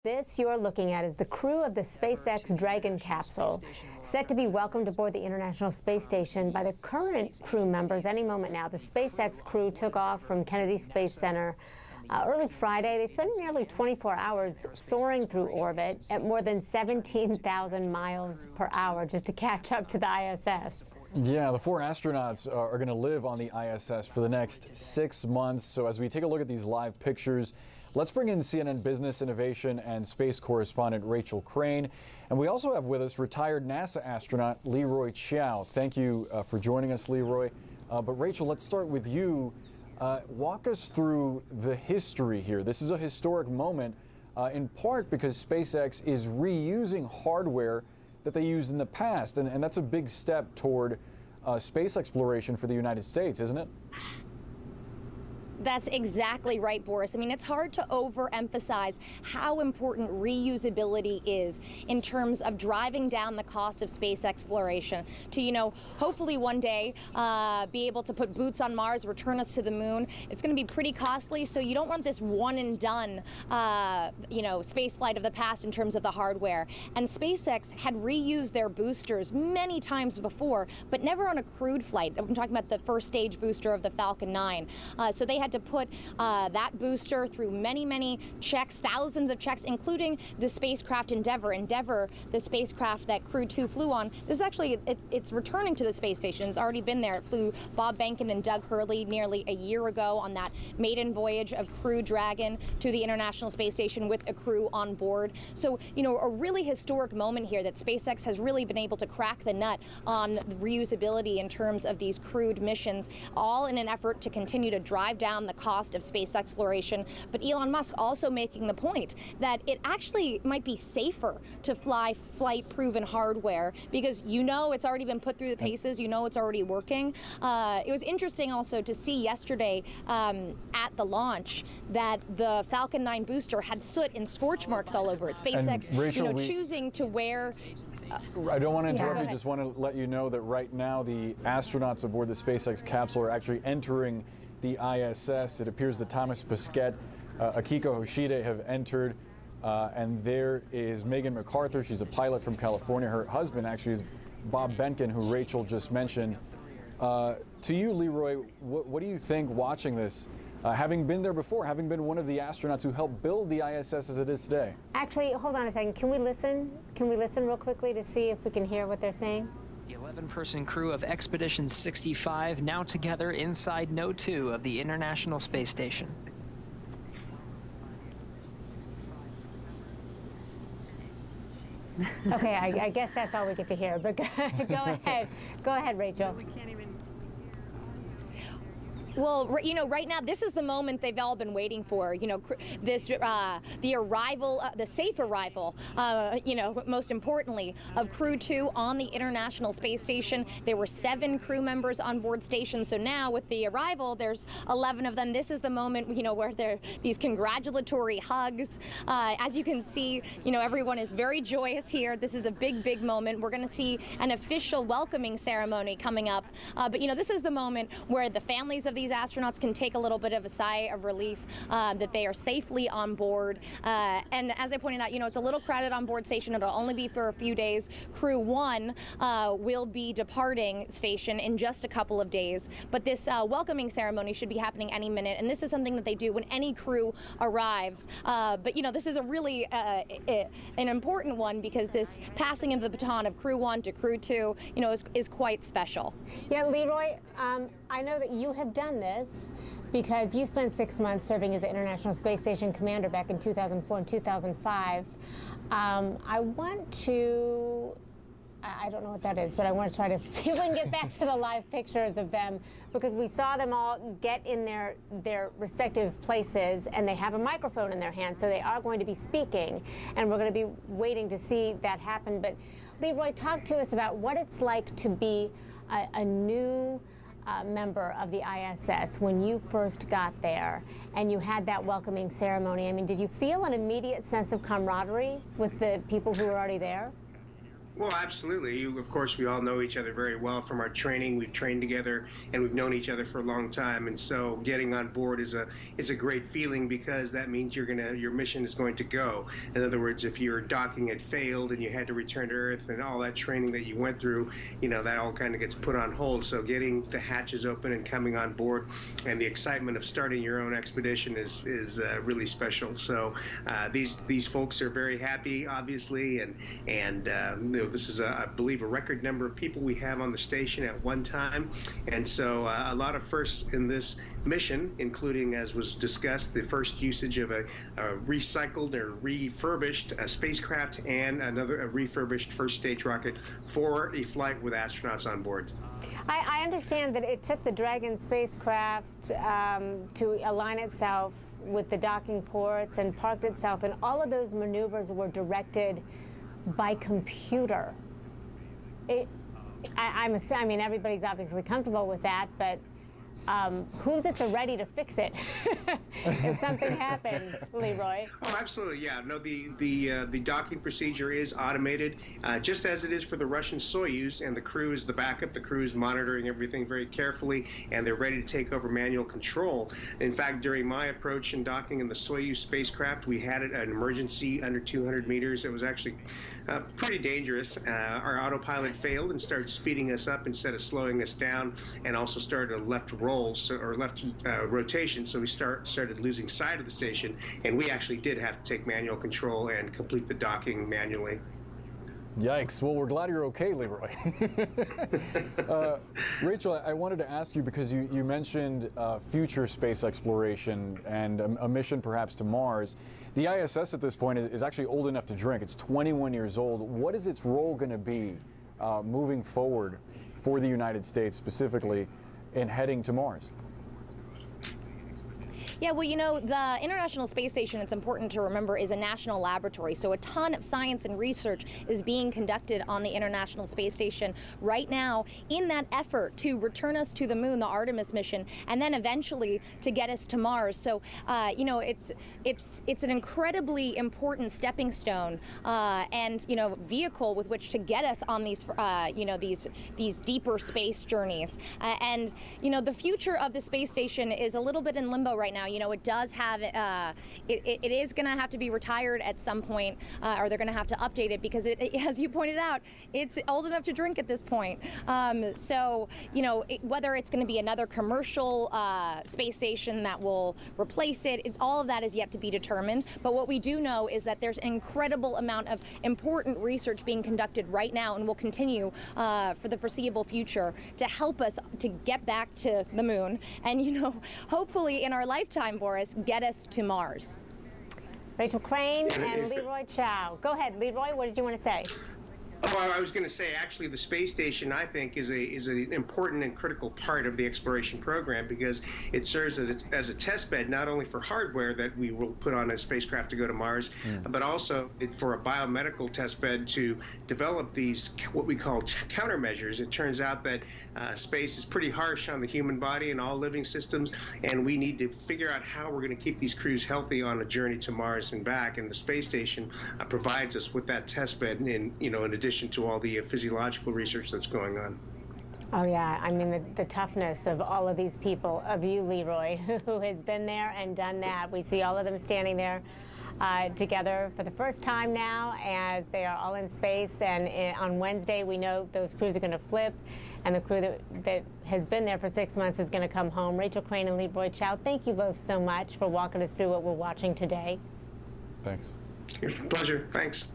This you're looking at is the crew of the SpaceX Dragon capsule, set to be welcomed aboard the International Space Station by the current crew members any moment now. The SpaceX crew took off from Kennedy Space Center early Friday. They spent nearly 24 hours soaring through orbit at more than 17,000 miles per hour just to catch up to the ISS. Yeah, the four astronauts are going to live on the ISS for the next 6 months. So as we take a look at these live pictures, let's bring in CNN Business Innovation and Space correspondent Rachel Crane. And we also have with us retired NASA astronaut Leroy Chiao. Thank you for joining us, Leroy. But Rachel, let's start with you. Walk us through the history here. This is a historic moment, in part because SpaceX is reusing hardware that they used in the past. And that's a big step toward space exploration for the United States, isn't it? That's exactly right, Boris. I mean, it's hard to overemphasize how important reusability is in terms of driving down the cost of space exploration to, hopefully one day be able to put boots on Mars, return us to the moon. It's going to be pretty costly, so you don't want this one and done, space flight of the past in terms of the hardware. And SpaceX had reused their boosters many times before, but never on a crewed flight. I'm talking about the first stage booster of the Falcon 9. So they had to put that booster through many checks, thousands of checks, including the spacecraft Endeavour. Endeavour, the spacecraft that Crew 2 flew on, this is actually, it's returning to the space station. It's already been there. It flew Bob Behnken and Doug Hurley nearly a year ago on that maiden voyage of Crew Dragon to the International Space Station with a crew on board. So, a really historic moment here that SpaceX has really been able to crack the nut on the reusability in terms of these crewed missions, all in an effort to continue to drive down the cost of space exploration. But Elon Musk also making the point that it actually might be safer to fly flight-proven hardware because it's already been put through the paces, it's already working. It was interesting also to see yesterday at the launch that the Falcon 9 booster had soot and scorch marks all over it. SpaceX, Rachel, choosing to wear... I don't want to interrupt you, just want to let you know that right now the astronauts aboard the SpaceX capsule are actually entering the ISS. It appears that Thomas Pesquet, Akiko Hoshide have entered, and there is Megan MacArthur. She's a pilot from California. Her husband actually is Bob Behnken, who Rachel just mentioned. To you, Leroy, what do you think watching this, having been there before, having been one of the astronauts who helped build the ISS as it is today? Actually, hold on a second. Can we listen? Can we listen real quickly to see if we can hear what they're saying? The 11-person crew of Expedition 65 now together inside Node 2 of the International Space Station. Okay, I guess that's all we get to hear, but go ahead. Go ahead, Rachel. We can't even... Well, right now, this is the moment they've all been waiting for. The arrival, the safe arrival, most importantly, of Crew 2 on the International Space Station. There were 7 crew members on board station. So now, with the arrival, there's 11 of them. This is the moment, where there are these congratulatory hugs. As you can see, everyone is very joyous here. This is a big moment. We're going to see an official welcoming ceremony coming up. But this is the moment where the families of these astronauts can take a little bit of a sigh of relief that they are safely on board. And as I pointed out, it's a little crowded on board station. It'll only be for a few days. Crew 1 will be departing station in just a couple of days. But this welcoming ceremony should be happening any minute. And this is something that they do when any crew arrives. But, this is a really an important one because this passing of the baton of Crew 1 to Crew 2, is quite special. Yeah, Leroy, I know that you have done this because you spent 6 months serving as the International Space Station commander back in 2004 and 2005. I want to, I don't know what that is, but I want to try to see if we can get back to the live pictures of them because we saw them all get in their respective places and they have a microphone in their hand, so they are going to be speaking, and we're going to be waiting to see that happen. But Leroy, talk to us about what it's like to be a new member of the ISS when you first got there and you had that welcoming ceremony. I mean, did you feel an immediate sense of camaraderie with the people who were already there? Well, absolutely. Of course, we all know each other very well from our training. We've trained together, and we've known each other for a long time. And so, getting on board is a great feeling, because that means your mission is going to go. In other words, if your docking had failed and you had to return to Earth, and all that training that you went through, that all kind of gets put on hold. So, getting the hatches open and coming on board, and the excitement of starting your own expedition is really special. So, these folks are very happy, obviously, and this is, I believe, a record number of people we have on the station at one time. And so a lot of firsts in this mission, including, as was discussed, the first usage of a recycled or refurbished spacecraft, and a refurbished first stage rocket for a flight with astronauts on board. I understand that it took the Dragon spacecraft to align itself with the docking ports and parked itself, and all of those maneuvers were directed by computer. I mean, everybody's obviously comfortable with that, but who's at the ready to fix it if something happens, Leroy? Oh, absolutely, yeah. No, the docking procedure is automated, just as it is for the Russian Soyuz, and the crew is the backup. The crew is monitoring everything very carefully, and they're ready to take over manual control. In fact, during my approach and docking in the Soyuz spacecraft, we had an emergency under 200 meters. It was actually pretty dangerous. Our autopilot failed and started speeding us up instead of slowing us down, and also started a left roll, or left rotation, so we started losing sight of the station, and we actually did have to take manual control and complete the docking manually. Yikes. Well, we're glad you're okay, Leroy. Rachel, I wanted to ask you, because you mentioned future space exploration and a mission perhaps to Mars. The ISS at this point is actually old enough to drink. It's 21 years old. What is its role going to be moving forward for the United States, specifically in heading to Mars? Yeah, well, the International Space Station, it's important to remember, is a national laboratory. So a ton of science and research is being conducted on the International Space Station right now in that effort to return us to the moon, the Artemis mission, and then eventually to get us to Mars. So, it's an incredibly important stepping stone and, vehicle with which to get us on these, these deeper space journeys. And, the future of the space station is a little bit in limbo right now. It does have, it is going to have to be retired at some point, or they're going to have to update it, because as you pointed out, it's old enough to drink at this point. So, whether it's going to be another commercial space station that will replace it, all of that is yet to be determined. But what we do know is that there's an incredible amount of important research being conducted right now, and will continue for the foreseeable future, to help us to get back to the moon, and, hopefully in our lifetime, Boris, get us to Mars. Rachel Crane and Leroy Chow. Go ahead, Leroy, what did you want to say? Oh, I was going to say, actually, the space station, I think, is an important and critical part of the exploration program, because it serves as a test bed, not only for hardware that we will put on a spacecraft to go to Mars, but also for a biomedical test bed to develop these, what we call countermeasures. It turns out that space is pretty harsh on the human body and all living systems, and we need to figure out how we're going to keep these crews healthy on a journey to Mars and back. And the space station provides us with that test bed, in addition to all the physiological research that's going on. Oh yeah, I mean the toughness of all of these people, of you, Leroy, who has been there and done that. We see all of them standing there together for the first time now, as they are all in space, and on Wednesday we know those crews are going to flip, and the crew that has been there for 6 months is going to come home. Rachel Crane and Leroy Chow, thank you both so much for walking us through what we're watching today. Thanks. Pleasure. Thanks.